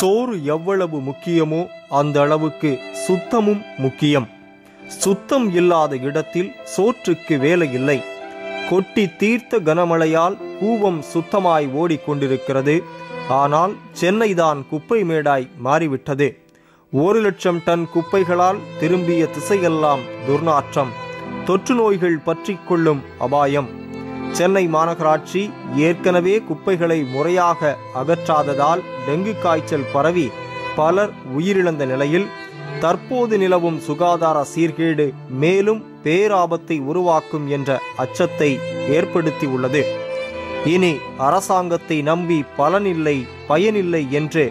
சோறு எவ்வளவு முக்கியமோ அந்த அளவுக்கு சுத்தமும் முக்கியம். சுத்தம் இல்லாத இடத்தில் சோற்றுக்கு வேலை இல்லை. கொட்டி தீர்த்த கனமழையால் கூவம் சுத்தமாய் ஓடிக்கொண்டிருக்கிறது. ஆனால் சென்னைதான் குப்பை மேடாய் மாறிவிட்டது. 1,00,000 டன் குப்பைகளால் திரும்பிய திசையெல்லாம் துர்நாற்றம், தொற்று நோய்கள் பற்றி கொள்ளும் அபாயம். சென்னை மாநகராட்சி ஏற்கனவே குப்பைகளை முறையாக அகற்றாததால் டெங்கு காய்ச்சல் பரவி பலர் உயிரிழந்த நிலையில் தற்போது நிலவும் சுகாதார சீர்கேடு மேலும் பேராபத்தை உருவாக்கும் என்ற அச்சத்தை ஏற்படுத்தியுள்ளது. இனி அரசாங்கத்தை நம்பி பலனில்லை பயனில்லை என்று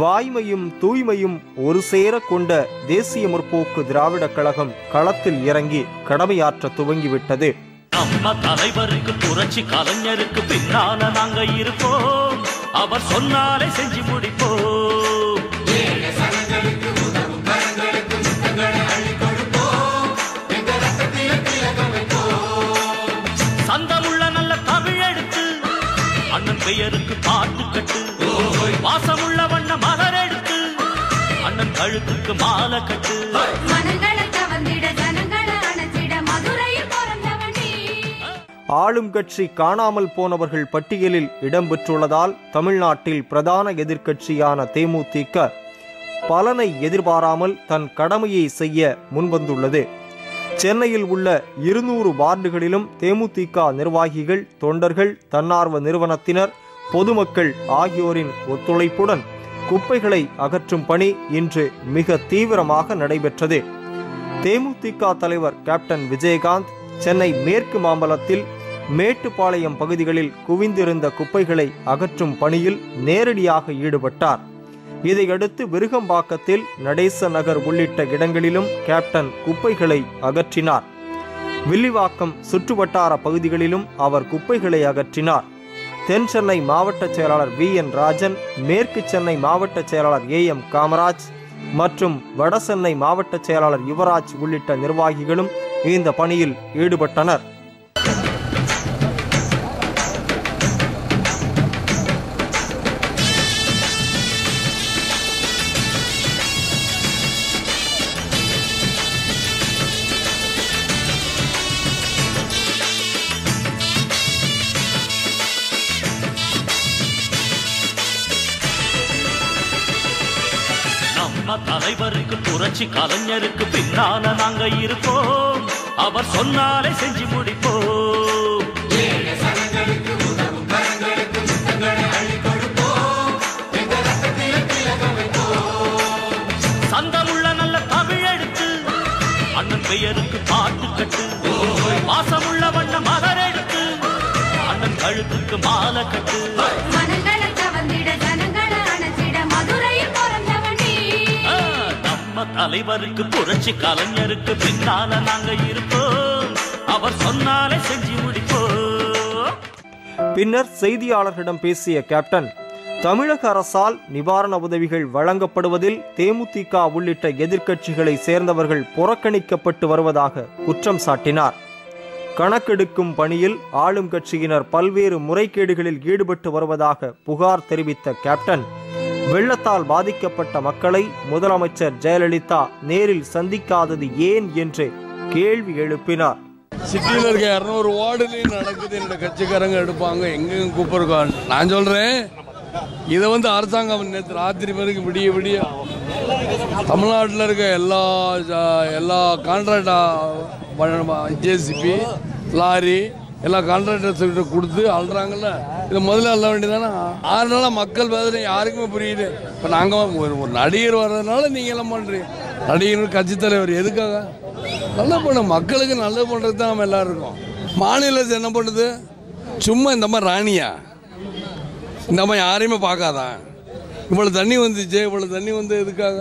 வாய்மையும் தூய்மையும் ஒரு சேர கொண்ட தேசிய முற்போக்கு திராவிட கழகம் களத்தில் இறங்கி கடமையாற்ற துவங்கிவிட்டது. நம்ம தலைவருக்கு புரட்சி கலைஞருக்கு பின்னால நாங்க இருப்போம். அவர் சொன்னாலே செஞ்சு முடிப்போம். சந்தமுள்ள நல்ல தமிழ் எடுத்து அண்ணன் பெயருக்கு பாட்டு கட்டு, வாசமுள்ள வண்ண மலர் எடுத்து அண்ணன் கழுத்துக்கு மாலை கட்டு. ஆளும் கட்சி காணாமல் போனவர்கள் பட்டியலில் இடம்பெற்றுள்ளதால் தமிழ்நாட்டில் பிரதான எதிர்க்கட்சியான தேமுதிக பலனை எதிர்பாராமல் தன் கடமையை செய்ய முன்வந்துள்ளது. சென்னையில் உள்ள 200 வார்டுகளிலும் தேமுதிக நிர்வாகிகள், தொண்டர்கள், தன்னார்வ நிறுவனத்தினர், பொதுமக்கள் ஆகியோரின் ஒத்துழைப்புடன் குப்பைகளை அகற்றும் பணி இன்று மிக தீவிரமாக நடைபெற்றது. தேமுதிக தலைவர் கேப்டன் விஜயகாந்த் சென்னை மேற்கு மாம்பலத்தில் மேட்டுப்பாளையம் பகுதிகளில் குவிந்திருந்த குப்பைகளை அகற்றும் பணியில் நேரடியாக ஈடுபட்டார். இதையடுத்து விருகம்பாக்கத்தில், நடேச நகர் உள்ளிட்ட இடங்களிலும் கேப்டன் குப்பைகளை அகற்றினார். வில்லிவாக்கம் சுற்றுவட்டார பகுதிகளிலும் அவர் குப்பைகளை அகற்றினார். தென் சென்னை மாவட்ட செயலாளர் VN ராஜன், மேற்கு சென்னை மாவட்ட செயலாளர் AM காமராஜ் மற்றும் வடசென்னை மாவட்ட செயலாளர் யுவராஜ் உள்ளிட்ட நிர்வாகிகளும் இந்த பணியில் ஈடுபட்டனர். நம்ம தலைவருக்கு புரட்சி கலைஞருக்கு பின்னால நாங்க இருப்போம். அவர் சொன்னாலே செஞ்சு முடிப்போம். சந்தமுள்ள நல்ல தமிழ் எடுத்து அண்ணன் பெயருக்கு பாட்டு கட்டு, வாசமுள்ள வண்ண மலர் எடுத்து அண்ணன் கழுத்துக்கு மாலை கட்டு. தலைவருக்கு புரட்சி கலைஞருக்கு பின்னால நாங்க இருப்போம். அவர் சொன்னாலே செஞ்சு முடிப்போம். பின்னர் செய்தியாளர்களிடம் பேசிய கேப்டன், தமிழக அரசால் நிவாரண உதவிகள் வழங்கப்படுவதில் தேமுதிக உள்ளிட்ட எதிர்க்கட்சிகளை சேர்ந்தவர்கள் புறக்கணிக்கப்பட்டு வருவதாக குற்றம் சாட்டினார். கணக்கெடுக்கும் பணியில் ஆளும் கட்சியினர் பல்வேறு முறைகேடுகளில் ஈடுபட்டு வருவதாக புகார் தெரிவித்த கேப்டன், வெள்ளத்தால் பாதிக்கப்பட்ட மக்களை முதலமைச்சர் ஜெயலலிதா நேரில் சந்திக்காதது ஏன் என்று கேள்வி எழுப்பினார். சிட்டியில் இருக்க 200 வார்டுலையும் நடக்குது. என்னோட கட்சிக்காரங்க எடுப்பாங்க, எங்கெங்க கூப்பிடுறாங்க. நான் சொல்றேன், இதை அரசாங்கம் நேற்று ராத்திரி வரைக்கும் விடிய விடிய தமிழ்நாட்டில் இருக்க எல்லா கான்ட்ராக்ட் JCB லாரி எல்லா கான்ட்ராக்டர்ஸ்கிட்ட கொடுத்து அழுறாங்கல்ல. இதை முதல்ல அள்ள வேண்டியதானே. 6 நாளாக மக்கள் வேதனை யாருக்குமே புரியுது. இப்போ நாங்கள் ஒரு நடிகர் வர்றதுனால நீங்கள் எல்லாம் பண்ணுறீங்க. நடிகர் கட்சி தலைவர் எதுக்காக? நல்லா பண்ண மக்களுக்கு நல்லது பண்ணுறது தான் நம்ம எல்லோரும் இருக்கோம். மாநில அரசு என்ன பண்ணுது? சும்மா இந்த மாதிரி ராணியா இந்த மாதிரி யாரையுமே பார்க்காதான். இவ்வளோ தண்ணி வந்துச்சு, இவ்வளோ தண்ணி வந்து எதுக்காக?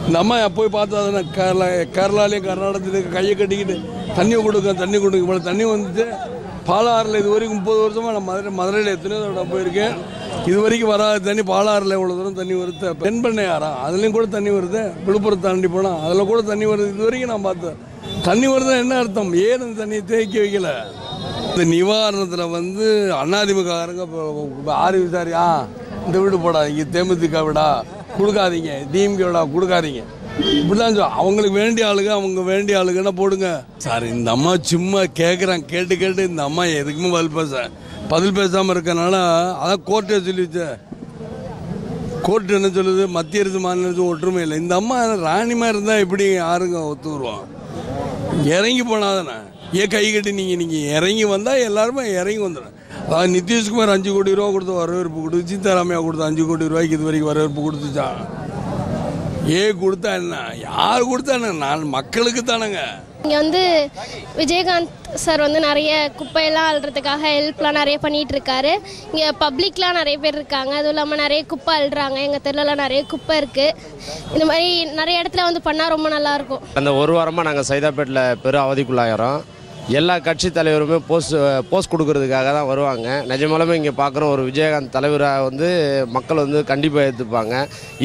இந்த அம்மா போய் பார்த்தா தானே கேரளாலேயும் கர்நாடகத்துலேயும் கையை கட்டிக்கிட்டு தண்ணி கொடுக்க இவ்வளோ தண்ணி வந்துச்சு. பாலாறில் இது வரைக்கும் 30 வருஷமாக நான் மதுரையில் எத்தனையோ தடவை போயிருக்கேன். இது வரைக்கும் வராத தண்ணி பாலாறில் எவ்வளோ தூரம் தண்ணி வருது. தென்பண்ணை யாரா அதுலேயும் கூட தண்ணி வருது. விழுப்புரத்தை தாண்டி போனால் அதில் கூட தண்ணி வருது. இது வரைக்கும் நான் பார்த்தேன். தண்ணி வருதுன்னா என்ன அர்த்தம்? ஏன் அந்த தண்ணியை தேக்கி வைக்கல? இந்த நிவாரணத்தில் அதிமுககாரங்க ஆறு விசாரியா இந்த வீடு போடாதீங்க, தேமுதிக விடா கொடுக்காதீங்க, டிஎம்கே விடா கொடுக்காதீங்க, இப்படிதான் அவங்களுக்கு வேண்டிய ஆளுங்க அவங்க வேண்டிய ஆளுங்கன்னா போடுங்க சார். இந்த அம்மா சும்மா கேட்குறாங்க, கேட்டு இந்த அம்மா எதுக்குமே பதில் பேசாமல் இருக்கனால அதான் கோர்ட்டே சொல்லிச்சு. கோர்ட்டு என்ன சொல்லுது, மத்திய அரசு மாநில அரசு ஒற்றுமை இல்லை. இந்த அம்மா ராணிமா இருந்தால் எப்படி யாருங்க ஒத்து வருவான்? இறங்கி போனாதானே, ஏன் கை கட்டி நீங்கள் இறங்கி வந்தால் எல்லாருமே இறங்கி வந்துடும். அதாவது நிதிஷ்குமார் 5 கோடி ரூபா கொடுத்து வரவேற்பு கொடுத்து, சீதாராமையா கொடுத்து 5 கோடி ரூபாய்க்கு இது வரைக்கும் வரவேற்பு கொடுத்துச்சான். கொடுத்தா என்ன, யார் கொடுத்தா என்ன, நான் மக்களுக்கு தானேங்க. இங்கே வந்து விஜயகாந்த் சார் வந்து நிறைய குப்பையெல்லாம் அள்ளுறதுக்காக ஹெல்ப்லாம் நிறைய பண்ணிகிட்டு இருக்காரு. இங்கே பப்ளிக்லாம் நிறைய பேர் இருக்காங்க, அதுவும் இல்லாமல் நிறைய குப்பை அள்ளுறாங்க. எங்கள் தெருலலாம் நிறைய குப்பை இருக்குது. இந்த மாதிரி நிறைய இடத்துல வந்து பண்ணால் ரொம்ப நல்லாயிருக்கும். அந்த ஒரு வாரமாக நாங்கள் சைதாப்பேட்டில் பெரும் அவதிக்குள்ளாகிறோம். எல்லா கட்சி தலைவருமே போஸ்ட் கொடுக்கறதுக்காக தான் வருவாங்க. நிஜமாலுமே இங்கே பார்க்குறோம், ஒரு விஜயகாந்த் தலைவராக வந்து மக்கள் வந்து கண்டிப்பாக ஏற்றுப்பாங்க.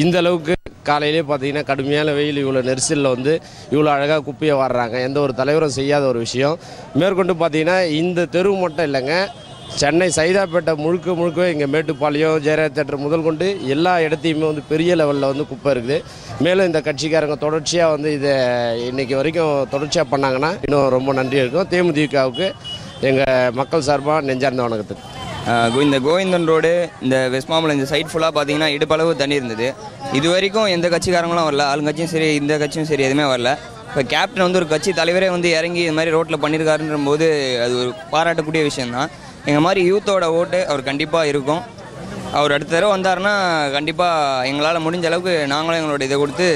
இந்த அளவுக்கு காலையிலே பார்த்தீங்கன்னா கடுமையான வெயில், இவ்வளோ நெரிசலில் வந்து இவ்வளோ அழகாக குப்பையை வாடுறாங்க. எந்த ஒரு தலைவரும் செய்யாத ஒரு விஷயம். மேற்கொண்டு பார்த்தீங்கன்னா இந்த தெரு மட்டும் இல்லைங்க, சென்னை சைதாப்பேட்டை முழுக்கவே இங்கே மேட்டுப்பாளையம், ஜெயராஜ் தேட்டர் முதல் கொண்டு எல்லா இடத்தையுமே வந்து பெரிய லெவலில் வந்து குப்பை இருக்குது. மேலும் இந்த கட்சிக்காரங்க தொடர்ச்சியாக வந்து இதை இன்றைக்கி வரைக்கும் தொடர்ச்சியாக பண்ணாங்கன்னா இன்னும் ரொம்ப நன்றி இருக்கும். தேமுதிகவுக்கு எங்கள் மக்கள் சார்பாக நெஞ்சார்ந்த வணக்கத்துக்கு. இந்த கோவிந்தன் ரோடு, இந்த வெஸ்ட் மாம்பலம், இந்த சைட் ஃபுல்லாக பார்த்தீங்கன்னா இடுப்பளவு தண்ணி இருந்தது. இது வரைக்கும் எந்த கட்சிக்காரங்களும் வரல, ஆளுங்கட்சியும் சரி இந்த கட்சியும் சரி எதுவுமே வரல. இப்போ கேப்டன் வந்து ஒரு கட்சி தலைவரே வந்து இறங்கி இது மாதிரி ரோட்டில் பண்ணியிருக்காருன்ற போது அது ஒரு பாராட்டக்கூடிய விஷயந்தான். எங்கள் மாதிரி யூத்தோட ஓட்டு அவர் கண்டிப்பாக இருக்கும். அவர் அடுத்த தடவை வந்தாருன்னா கண்டிப்பாக எங்களால் முடிஞ்ச அளவுக்கு நாங்களும் எங்களோட இதை கொடுத்து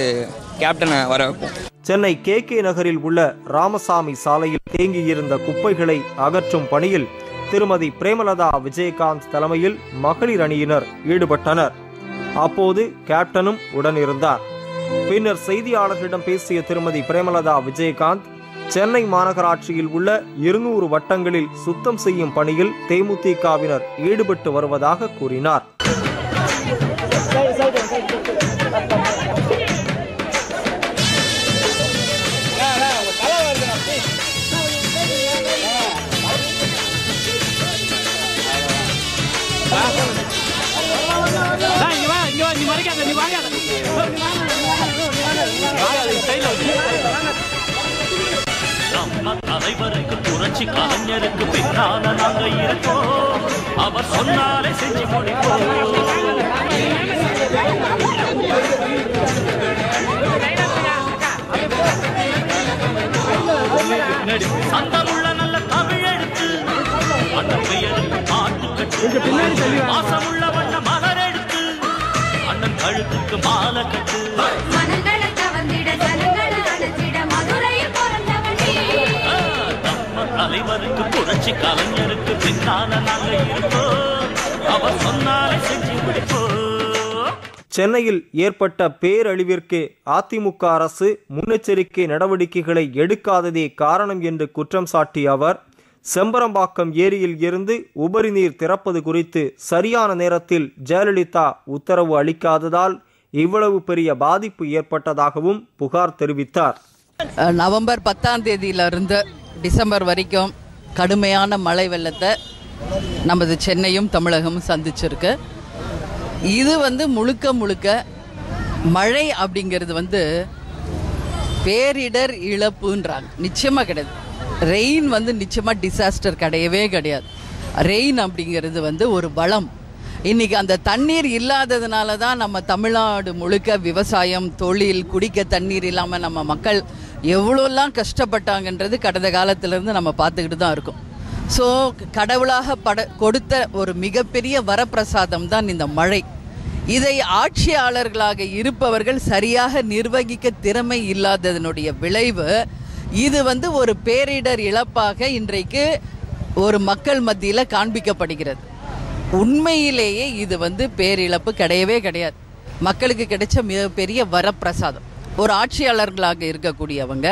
கேப்டனை வர வைப்போம். சென்னை KK நகரில் உள்ள ராமசாமி சாலையில் தேங்கியிருந்த குப்பைகளை அகற்றும் பணியில் திருமதி பிரேமலதா விஜயகாந்த் தலைமையில் மகளிர் அணியினர் ஈடுபட்டனர். அப்போது கேப்டனும் உடனிருந்தார். பின்னர் செய்தியாளர்களிடம் பேசிய திருமதி பிரேமலதா விஜயகாந்த், சென்னை மாநகராட்சியில் உள்ள 200 வட்டங்களில் சுத்தம் செய்யும் பணியில் தேமுதிகவினர் ஈடுபட்டு வருவதாக கூறினார். நம்ம தலைவருக்கு புரட்சி கலைஞருக்கு பின்னால நாங்க இருக்கோம், அவர் சொன்னாலே செஞ்சு முடிப்போம். சந்தமுள்ள நல்ல தமிழ் எடுத்து அண்ணன் பெயருக்கு பாட்டு கட்டு, வாசமுள்ள வண்ண மலர் எடுத்து அண்ணன் கழுத்துக்கு மாலை கட்டு. தலைவருக்கு புரட்சி கலைஞருக்கு பின்னால நாங்க இருப்போம், அவர் சொன்னாலே செஞ்சு முடிப்போம். சென்னையில் ஏற்பட்ட பேரழிவிற்கு அதிமுக அரசு முன்னெச்சரிக்கை நடவடிக்கைகளை எடுக்காததே காரணம் என்று குற்றம் சாட்டிய அவர், செம்பரம்பாக்கம் ஏரியில் இருந்து உபரி நீர் திறப்பது குறித்து சரியான நேரத்தில் ஜெயலலிதா உத்தரவு அளிக்காததால் இவ்வளவு பெரிய பாதிப்பு ஏற்பட்டதாகவும் புகார் தெரிவித்தார். நவம்பர் 10ஆம் தேதியிலிருந்து டிசம்பர் வரைக்கும் கடுமையான மழை வெள்ளத்தை நமது சென்னையும் தமிழகமும் சந்திச்சிருக்கு. இது முழுக்க மழை அப்படிங்கிறது பேரிடர் இழப்புன்றாங்க. நிச்சயமாக கிடையாது. ரெயின் நிச்சயமாக டிசாஸ்டர் கிடையவே கிடையாது. ரெயின் அப்படிங்கிறது ஒரு வளம். இன்றைக்கி அந்த தண்ணீர் இல்லாததுனால தான் நம்ம தமிழ்நாடு முழுக்க விவசாயம், தொழில், குடிக்க தண்ணீர் இல்லாமல் நம்ம மக்கள் எவ்வளோலாம் கஷ்டப்பட்டாங்கன்றது கடந்த காலத்திலேருந்து நம்ம பார்த்துக்கிட்டு தான் இருக்கோம். ஸோ கடவுளாக கொடுத்த ஒரு மிகப்பெரிய வரப்பிரசாதம் தான் இந்த மழை. இதை ஆட்சியாளர்களாக இருப்பவர்கள் சரியாக நிர்வகிக்க திறமை இல்லாததனுடைய விளைவு. இது ஒரு பேரிடர் இழப்பாக இன்றைக்கு ஒரு மக்கள் மத்தியில் காண்பிக்கப்படுகிறது. உண்மையிலேயே இது பேரிழப்பு கிடையவே கிடையாது. மக்களுக்கு கிடைச்ச மிகப்பெரிய வரப்பிரசாதம். ஒரு ஆட்சியாளர்களாக இருக்கக்கூடியவங்க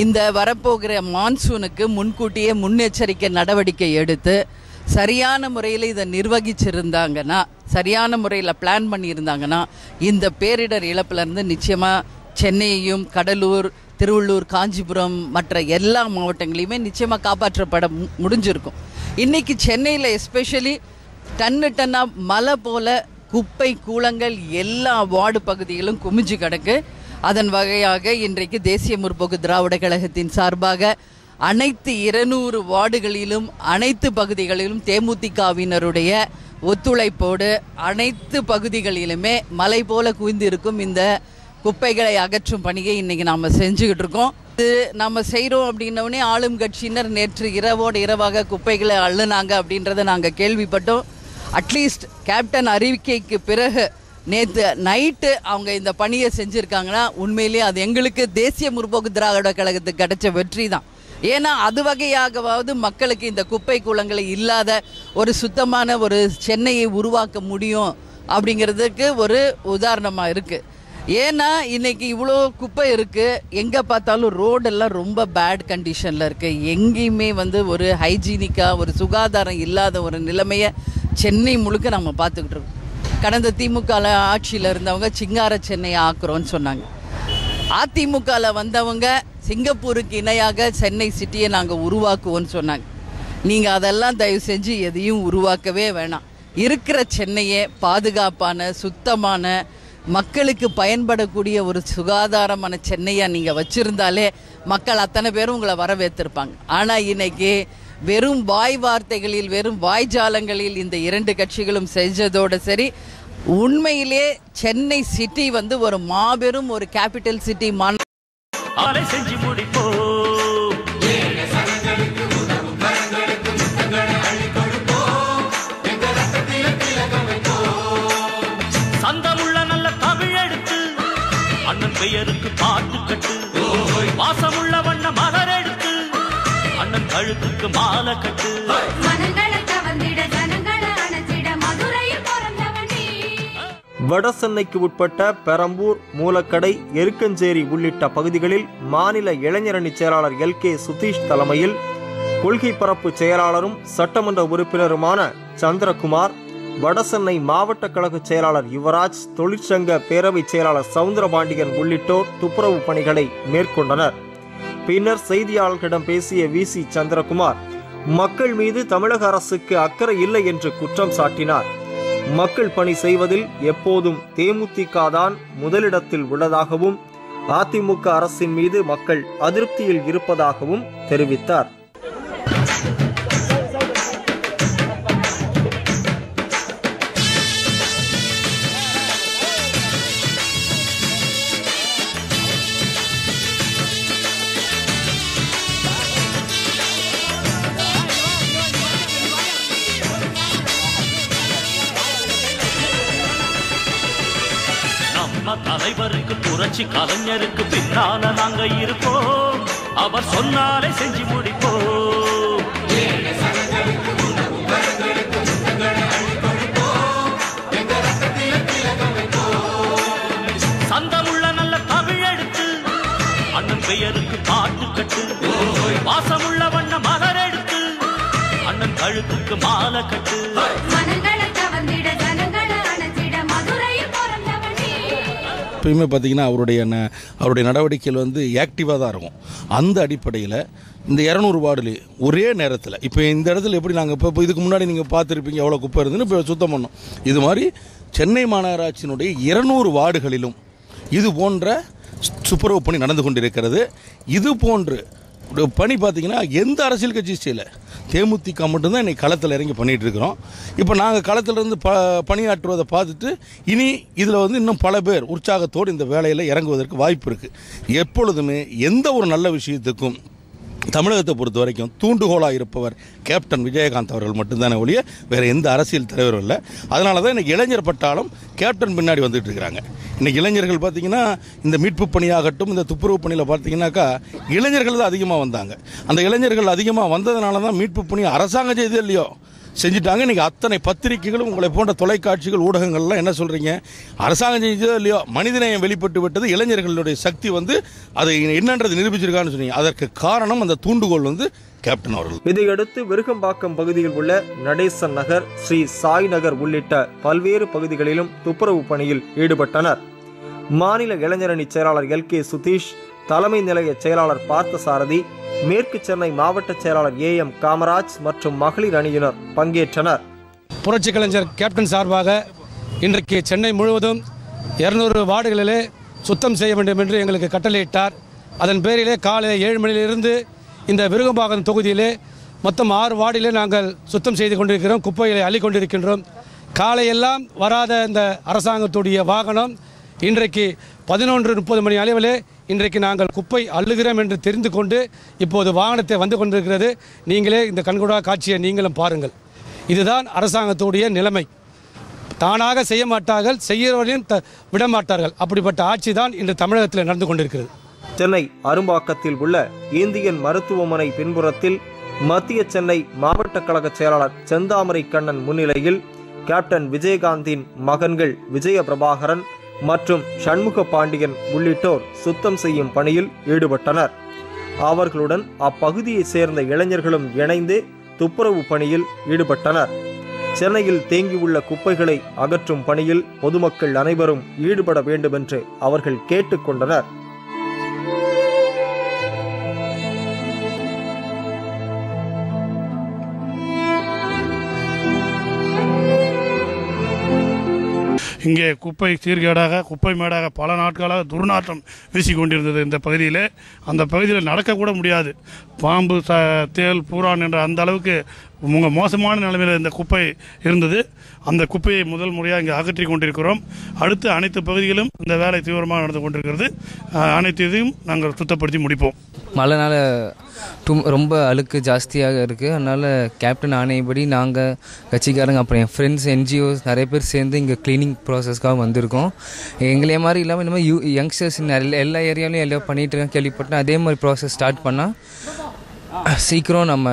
இந்த வரப்போகிற மான்சூனுக்கு முன்கூட்டியே முன்னெச்சரிக்கை நடவடிக்கை எடுத்து சரியான முறையில் இதை நிர்வகிச்சிருந்தாங்கன்னா, சரியான முறையில் பிளான் பண்ணியிருந்தாங்கன்னா இந்த பேரிடர் இழப்பிலிருந்து நிச்சயமாக சென்னையையும், கடலூர், திருவள்ளூர், காஞ்சிபுரம் மற்ற எல்லா மாவட்டங்களையுமே நிச்சயமாக காப்பாற்றப்பட முடிஞ்சிருக்கும். இன்றைக்கி சென்னையில் எஸ்பெஷலி டன்னாக மலை போல் குப்பை கூளங்கள் எல்லா வார்டு பகுதிகளும் குமிஞ்சு கிடக்கு. அதன் வகையாக இன்றைக்கு தேசிய முற்போக்கு திராவிட கழகத்தின் சார்பாக அனைத்து 200 வார்டுகளிலும் அனைத்து பகுதிகளிலும் தேமுதிகவினருடைய ஒத்துழைப்போடு அனைத்து பகுதிகளிலுமே மலை போல குவிந்து இருக்கும் இந்த குப்பைகளை அகற்றும் பணியை இன்றைக்கி நாம் செஞ்சுக்கிட்டு இருக்கோம். இது நம்ம செய்கிறோம் அப்படின்னோடனே ஆளும் கட்சியினர் நேற்று இரவாக குப்பைகளை அள்ளுனாங்க அப்படின்றத நாங்கள் கேள்விப்பட்டோம். அட்லீஸ்ட் கேப்டன் அறிவிக்கைக்கு பிறகு நேற்று நைட்டு அவங்க இந்த பணியை செஞ்சுருக்காங்கன்னா உண்மையிலேயே அது எங்களுக்கு தேசிய முற்போக்கு திராவிட கழகத்துக்கு கிடைச்ச வெற்றி தான். ஏன்னா அது வகையாகவாவது மக்களுக்கு இந்த குப்பை கூளங்களை இல்லாத ஒரு சுத்தமான ஒரு சென்னையை உருவாக்க முடியும் அப்படிங்கிறதுக்கு ஒரு உதாரணமாக இருக்குது. ஏன்னா இன்றைக்கி இவ்வளோ குப்பை இருக்குது, எங்கே பார்த்தாலும் ரோடெல்லாம் ரொம்ப பேட் கண்டிஷனில் இருக்குது. எங்கேயுமே ஒரு ஹைஜீனிக்காக ஒரு சுகாதாரம் இல்லாத ஒரு நிலைமையை சென்னை முழுக்க நம்ம பார்த்துக்கிட்டு இருக்கோம். கடந்த திமுக ஆட்சியில் இருந்தவங்க சிங்கார சென்னையை ஆக்குறோன்னு சொன்னாங்க. அதிமுகவில் வந்தவங்க சிங்கப்பூருக்கு இணையாக சென்னை சிட்டியை நாங்கள் உருவாக்குவோன்னு சொன்னாங்க. நீங்கள் அதெல்லாம் தயவு செஞ்சு எதையும் உருவாக்கவே வேணாம். இருக்கிற சென்னையை பாதுகாப்பான சுத்தமான மக்களுக்கு பயன்படக்கூடிய ஒரு சுகாதாரமான சென்னையை நீங்கள் வச்சுருந்தாலே மக்கள் அத்தனை பேரும் உங்களை வரவேற்றிருப்பாங்க. ஆனால் இன்னைக்கு வெறும் வாய் வார்த்தைகளில் வெறும் வாய்ஜாலங்களில் இந்த 2 கட்சிகளும் செஞ்சதோடு சரி, உண்மையிலே சென்னை சிட்டி ஒரு மாபெரும் ஒரு கேபிட்டல் சிட்டி செஞ்சு முடிப்போ சந்தமுள்ள நல்ல தமிழ் எடுத்து அண்ணன் பெயருக்கு பாட்டு கட்டு, வாசமுள்ள வண்ண மலர் எடுத்து அண்ணன் கழுத்துக்கு மாலை கட்டு. வடசென்னைக்கு உட்பட்ட பெரம்பூர், மூலக்கடை, எருக்கஞ்சேரி உள்ளிட்ட பகுதிகளில் மாநில இளைஞரணி செயலாளர் LK சுதீஷ் தலைமையில் கொள்கை பரப்பு செயலாளரும் சட்டமன்ற உறுப்பினருமான சந்திரகுமார், வடசென்னை மாவட்ட கழக செயலாளர் யுவராஜ், தொழிற்சங்க பேரவை செயலாளர் சவுந்தரபாண்டியன் உள்ளிட்டோர் துப்புரவு பணிகளை மேற்கொண்டனர். பின்னர் செய்தியாளர்களிடம் பேசிய VC சந்திரகுமார் மக்கள் மீது தமிழக அரசுக்கு அக்கறை இல்லை என்று குற்றம் சாட்டினார். மக்கள் பணி செய்வதில் எப்போதும் தேமுதிக தான் முதலிடத்தில் உள்ளதாகவும் அதிமுக அரசின் மீது மக்கள் அதிருப்தியில் இருப்பதாகவும் தெரிவித்தார். தலைவருக்கு புரட்சி கலைஞருக்கு பின்னால நாங்க இருப்போம், அவர் சொன்னாலே செஞ்சு முடிப்போம். சந்தமுள்ள நல்ல தமிழ் எடுத்து அண்ணன் பெயருக்கு பாட்டு கட்டு, வாசமுள்ள வண்ண மலர் எடுத்து அண்ணன் கழுத்துக்கு மாலை கட்டு. எப்பயுமே பார்த்திங்கன்னா அவருடைய நடவடிக்கைகள் ஆக்டிவாக தான் இருக்கும். அந்த அடிப்படையில் இந்த 200 வார்டுலேயே ஒரே நேரத்தில் இப்போ இந்த இடத்துல எப்படி நாங்கள் இப்போ இதுக்கு முன்னாடி நீங்கள் பார்த்துருப்பீங்க எவ்வளோ குப்பை இருந்துன்னு இப்போ சுத்தம் பண்ணோம். இது மாதிரி சென்னை மாநகராட்சியினுடைய 200 வார்டுகளிலும் இது போன்ற துப்புரவு பணி நடந்து கொண்டிருக்கிறது. இது போன்று பணி பார்த்திங்கன்னா எந்த அரசியல் கட்சி செய்யலை, தேமுதிக மட்டும்தான் இன்றைக்கி களத்தில் இறங்கி பண்ணிகிட்டு இருக்கிறோம். இப்போ நாங்கள் களத்திலிருந்து பணியாற்றுவதை பார்த்துட்டு இனி இதில் இன்னும் பல பேர் உற்சாகத்தோடு இந்த வேலையில் இறங்குவதற்கு வாய்ப்பு இருக்குது. எப்பொழுதுமே எந்த ஒரு நல்ல விஷயத்துக்கும் தமிழகத்தை பொறுத்த வரைக்கும் தூண்டுகோலாக இருப்பவர் கேப்டன் விஜயகாந்த் அவர்கள் மட்டும்தானே ஒழிய வேறு எந்த அரசியல் தலைவரும் இல்லை. அதனால தான் இன்றைக்கி இளைஞர் பட்டாலும் கேப்டன் பின்னாடி வந்துட்டு இருக்கிறாங்க. இன்றைக்கி இளைஞர்கள் பார்த்திங்கன்னா இந்த மீட்பு பணியாகட்டும், இந்த துப்புரவு பணியில் பார்த்திங்கனாக்கா இளைஞர்கள் தான் அதிகமாக வந்தாங்க. அந்த இளைஞர்கள் அதிகமாக வந்ததுனால தான் மீட்பு பணி அரசாங்கம் செய்தே இல்லையோ செஞ்சுட்டாங்க. இன்றைக்கி அத்தனை பத்திரிகைகளும் உங்களை போன்ற தொலைக்காட்சிகள் ஊடகங்கள்லாம் என்ன சொல்கிறீங்க, அரசாங்கம் செஞ்சதோ இல்லையோ மனிதநேயம் வெளிப்பட்டு விட்டது, இளைஞர்களுடைய சக்தி அதை என்னன்றது நிரூபிச்சிருக்கான்னு சொன்னீங்க. அதற்கு காரணம் அந்த தூண்டுகோல் கேப்டன் அவர்கள். இதையடுத்து விருகம்பாக்கம் பகுதியில் உள்ள நடேசன் நகர், ஸ்ரீ சாய் நகர் உள்ளிட்ட பல்வேறு பகுதிகளிலும் துப்புரவு பணியில் ஈடுபட்டனர். மாநில இளைஞரணி செயலாளர் LK சுதீஷ், தலைமை நிலைய செயலாளர் பார்த்தசாரதி, மேற்கு சென்னை மாவட்ட செயலாளர் AM காமராஜ் மற்றும் மகளிர் அணியினர் பங்கேற்றனர். புரட்சி கலைஞர் கேப்டன் சார்பாக இன்றைக்கு சென்னை முழுவதும் 200 வார்டுகளிலே சுத்தம் செய்ய வேண்டும் என்று எங்களுக்கு கட்டளையிட்டார். அதன் பேரிலே காலை 7 மணியிலிருந்து இந்த விருகம்பாக்கம் தொகுதியிலே மொத்தம் 6 வார்டிலே நாங்கள் சுத்தம் செய்து கொண்டிருக்கிறோம், குப்பைகளை அள்ளி கொண்டிருக்கின்றோம். காலையெல்லாம் வராத இந்த அரசாங்கத்துடைய வாகனம் இன்றைக்கு 11:30 மணி அளவிலே இன்றைக்கு நாங்கள் குப்பை அள்ளுகிறோம் என்று தெரிந்து கொண்டு இப்போது வாகனத்தை வந்து கொண்டிருக்கிறது. நீங்களே இந்த கண்கூடா காட்சியை நீங்களும் பாருங்கள். இதுதான் அரசாங்கத்துடைய நிலைமை. தானாக செய்ய மாட்டார்கள், செய்கிறவர்களையும் விடமாட்டார்கள். அப்படிப்பட்ட ஆட்சி தான் இன்று தமிழகத்தில் நடந்து கொண்டிருக்கிறது. சென்னை அரும்பாக்கத்தில் உள்ள இந்தியன் மருத்துவமனை பின்புறத்தில் மத்திய சென்னை மாவட்ட கழக செயலாளர் செந்தாமரை கண்ணன் முன்னிலையில் கேப்டன் விஜயகாந்தின் மகன்கள் விஜய பிரபாகரன் மற்றும் சண்முக பாண்டியன் உள்ளிட்டோர் சுத்தம் செய்யும் பணியில் ஈடுபட்டனர். அவர்களுடன் அப்பகுதியைச் சேர்ந்த இளைஞர்களும் இணைந்து துப்புரவு பணியில் ஈடுபட்டனர். சென்னையில் தேங்கியுள்ள குப்பைகளை அகற்றும் பணியில் பொதுமக்கள் அனைவரும் ஈடுபட வேண்டும் என்று அவர்கள் கேட்டுக்கொண்டனர். இங்கே குப்பை சீர்கேடாக குப்பை மேடாக பல நாட்களாக துர்நாற்றம் வீசிக்கொண்டிருந்தது இந்த பகுதியில். அந்த பகுதியில் நடக்கக்கூட முடியாது. பாம்பு தேல் பூரான் என்ற அந்த அளவுக்கு மோசமான நிலைமையில் இந்த குப்பை இருந்தது. அந்த குப்பையை முதல் முறையாக இங்கே அகற்றி கொண்டிருக்கிறோம். அடுத்து அனைத்து பகுதிகளும் இந்த வேலை தீவிரமாக நடந்து கொண்டிருக்கிறது. அனைத்து இதையும் நாங்கள் சுத்தப்படுத்தி முடிப்போம். மழைனால ரொம்ப அழுக்கு ஜாஸ்தியாக இருக்குது. அதனால் கேப்டன் ஆணையபடி நாங்கள் கட்சிக்காரங்க அப்புறம் என் ஃப்ரெண்ட்ஸ் NGOs நிறைய பேர் சேர்ந்து இங்கே க்ளீனிங் ப்ராசஸ்க்காக வந்திருக்கோம். எங்களே மாதிரி இல்லாமல் இந்த மாதிரி யங்ஸ்டர்ஸ் எல்லா ஏரியாலையும் எல்லாம் பண்ணிகிட்டு இருக்கோம் கேள்விப்பட்டேன். அதே மாதிரி ப்ராசஸ் ஸ்டார்ட் பண்ணால் சீக்கிரம் நம்ம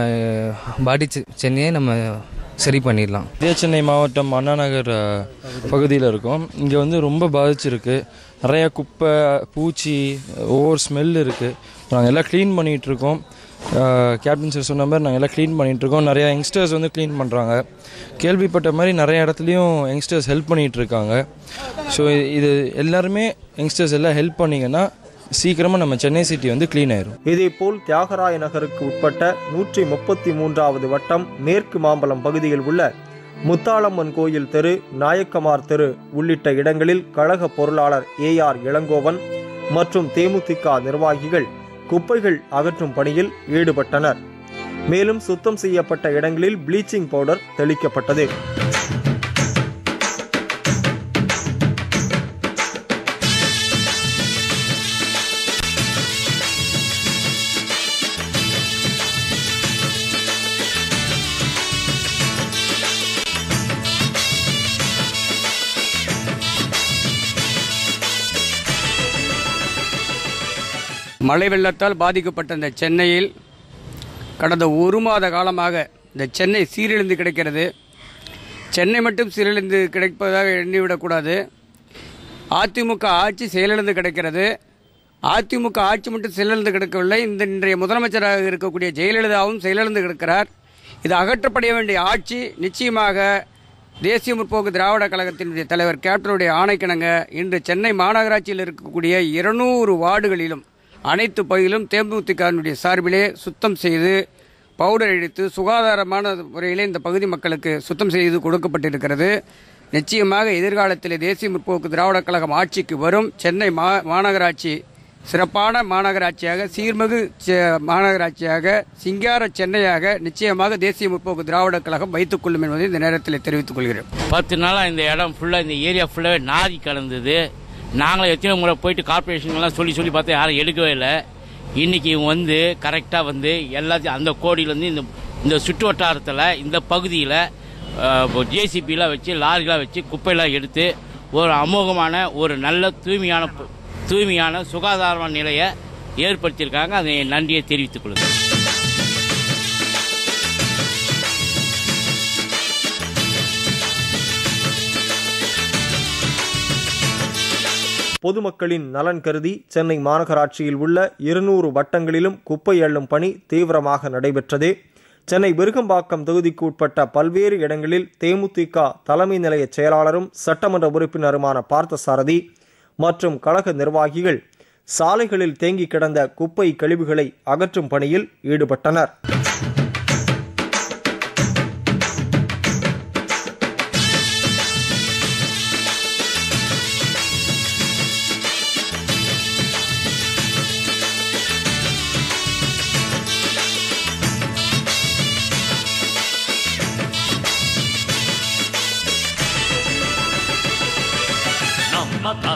பாடி சென்னையை நம்ம சரி பண்ணிடலாம். இதே சென்னை மாவட்டம் அண்ணா நகர் பகுதியில் இருக்கோம். இங்கே வந்து ரொம்ப பாதிச்சிருக்கு. நிறையா குப்பை, பூச்சி, ஓவர் ஸ்மெல் இருக்குது. நாங்கள் எல்லாம் க்ளீன் பண்ணிகிட்ருக்கோம். கேப்டன் சார் சொன்ன மாதிரி நாங்கள் எல்லாம் க்ளீன் பண்ணிகிட்ருக்கோம். நிறையா யங்ஸ்டர்ஸ் வந்து க்ளீன் பண்ணுறாங்க. கேள்விப்பட்ட மாதிரி நிறைய இடத்துலையும் யங்ஸ்டர்ஸ் ஹெல்ப் பண்ணிகிட்ருக்காங்க. ஸோ இது எல்லாருமே யங்ஸ்டர்ஸ் எல்லாம் ஹெல்ப் பண்ணிங்கன்னா சீக்கிரமாக நம்ம சென்னை சிட்டி வந்து க்ளீன் ஆயிரும். இதேபோல் தியாகராய நகருக்கு உட்பட்ட 133வது வட்டம் மேற்கு மாம்பலம் பகுதியில் உள்ள முத்தாளம்மன் கோயில் தெரு, நாயக்கமார் தெரு உள்ளிட்ட இடங்களில் கழக பொருளாளர் AR இளங்கோவன் மற்றும் தேமுதிக நிர்வாகிகள் குப்பைகள் அகற்றும் பணியில் ஈடுபட்டனர். மேலும் சுத்தம் செய்யப்பட்ட இடங்களில் ப்ளீச்சிங் பவுடர் தெளிக்கப்பட்டது. மழை வெள்ளத்தால் பாதிக்கப்பட்ட இந்த சென்னையில் கடந்த 1 மாத காலமாக இந்த சென்னை சீரழிந்து கிடக்கிறது. சென்னை மட்டும் சீரழிந்து கிடைப்பதாக எண்ணிவிடக்கூடாது. அதிமுக ஆட்சி செயலிழந்து கிடக்கிறது. அதிமுக ஆட்சி மட்டும் செயலிழந்து கிடக்கவில்லை, இன்றைய முதலமைச்சராக இருக்கக்கூடிய ஜெயலலிதாவும் செயலிழந்து கிடக்கிறார். இது அகற்றப்பட வேண்டிய ஆட்சி நிச்சயமாக தேசிய முற்போக்கு திராவிட கழகத்தினுடைய தலைவர் கேப்டனுடைய ஆணைக்கிணங்க இன்று சென்னை மாநகராட்சியில் இருக்கக்கூடிய 200 வார்டுகளிலும் அனைத்து பகுதியிலும் தேமுதிகவினுடைய சார்பிலே சுத்தம் செய்து பவுடர் அடித்து சுகாதாரமான முறையிலே இந்த பகுதி மக்களுக்கு சுத்தம் செய்து கொடுக்கப்பட்டிருக்கிறது. நிச்சயமாக எதிர்காலத்தில் தேசிய முற்போக்கு திராவிட கழகம் ஆட்சிக்கு வரும். சென்னை மாநகராட்சி சிறப்பான மாநகராட்சியாக, சீர்மிகு மாநகராட்சியாக, சிங்கார சென்னையாக நிச்சயமாக தேசிய முற்போக்கு திராவிட கழகம் வைத்துக் கொள்ளும் என்பதை இந்த நேரத்தில் தெரிவித்துக் கொள்கிறேன். 10 நாளாக இந்த இடம் ஃபுல்லாக, இந்த ஏரியா ஃபுல்லாகவே நாரி கலந்தது. நாங்களும் எத்தனை முறை போயிட்டு கார்பரேஷன்லாம் சொல்லி பார்த்தா யாரும் எடுக்கவே இல்லை. இன்றைக்கி இவங்க வந்து கரெக்டாக வந்து எல்லாத்தையும் அந்த கோடியிலேருந்து இந்த சுற்று வட்டாரத்தில் இந்த பகுதியில் JCBலாம் வச்சு லாரிலாம் வச்சு குப்பையெல்லாம் எடுத்து ஒரு அமோகமான ஒரு நல்ல தூய்மையான சுகாதாரமான நிலையை ஏற்படுத்தியிருக்காங்க. அதை நன்றியை தெரிவித்துக் கொள்கிறேன். பொதுமக்களின் நலன் கருதி சென்னை மாநகராட்சியில் உள்ள 200 வட்டங்களிலும் குப்பை அள்ளும் பணி தீவிரமாக நடைபெற்றது. சென்னை விருகம்பாக்கம் தொகுதிக்கு உட்பட்ட பல்வேறு இடங்களில் தேமுதிக தலைமை நிலைய செயலாளரும் சட்டமன்ற உறுப்பினருமான பார்த்தசாரதி மற்றும் கழக நிர்வாகிகள் சாலைகளில் தேங்கி கிடந்த குப்பை கழிவுகளை அகற்றும் பணியில் ஈடுபட்டனர்.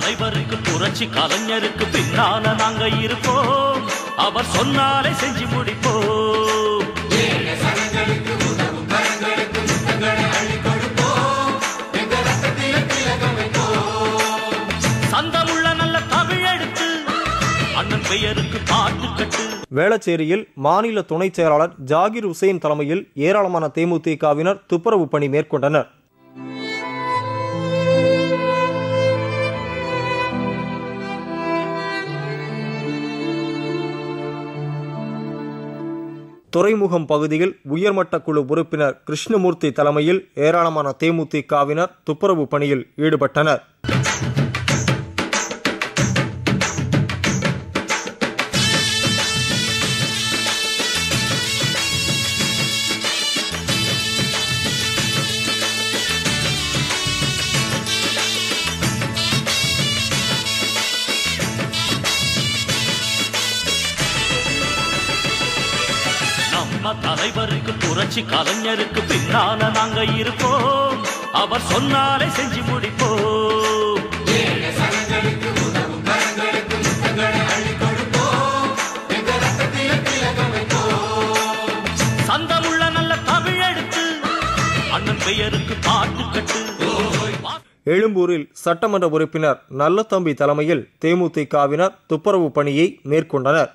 தலைவருக்கு புரட்சி கலைஞருக்கு பின்னால நாங்க இருப்போம், அவர் சொன்னாலே செஞ்சு முடிப்போம். சந்தமுள்ள நல்ல தமிழ் எடுத்து அண்ணன் பெயருக்கு பாட்டு கட்டு. வேளச்சேரியில் மாநில துணைச் செயலாளர் ஜாகிர் உசேன் தலைமையில் ஏராளமான தேமுதிகவினர் துப்புரவு பணி மேற்கொண்டனர். துறைமுகம் பகுதியில் உயர்மட்ட குழு உறுப்பினர் கிருஷ்ணமூர்த்தி தலைமையில் ஏராளமான தேமுதிகவினர் துப்புரவு பணியில் ஈடுபட்டனர். தலைவருக்கு புரட்சி கலைஞருக்கு பின்னால நாங்க இருப்போம், அவர் சொன்னாலே செஞ்சு முடிப்போம். சந்தமுள்ள நல்ல தமிழ் எடுத்து அண்ணன் பெயருக்கு பாட்டு கட்டு. எழும்பூரில் சட்டமன்ற உறுப்பினர் நல்லதம்பி தலைமையில் தேமுதிகவினர் துப்புரவு பணியை மேற்கொண்டனர்.